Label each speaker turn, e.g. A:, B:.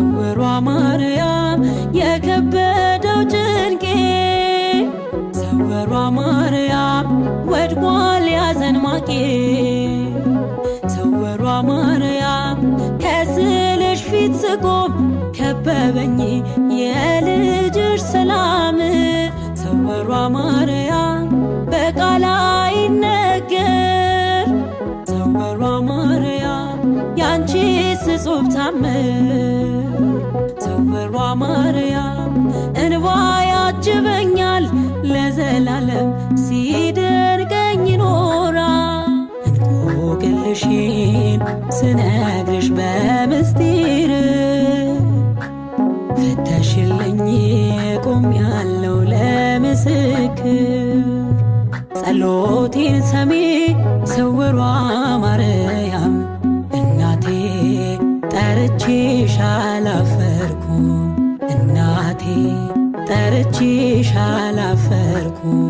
A: ስውሯ ማርያም የከበደው ጭንቄ ስውሯ ማርያም ወድቋል ያዘን ማቄ ስውሯ ማርያም ከስዕልሽ ፊት ስቆም ከበበኝ የልጅሽ ሰላም ስውሯ ማርያም በቃል አይነገር ስውሯ ማርያም ያንቺስ እጹብ ታምር ስውሯ ማርያም እንባ ያጅበኛል ለዘላለም ሲደርቀኝ ኖራል እንቆቅልሽን ስነግርሽ በምስጢር ፈተሽልኝ ቆሜያለሁ ለምስክር ጸሎቴን ሰሚ ስውሯ ማርያም እናቴ ጠርቼሽ አላፈርኩም እናቴ ጠርቼሽ አላፈርኩም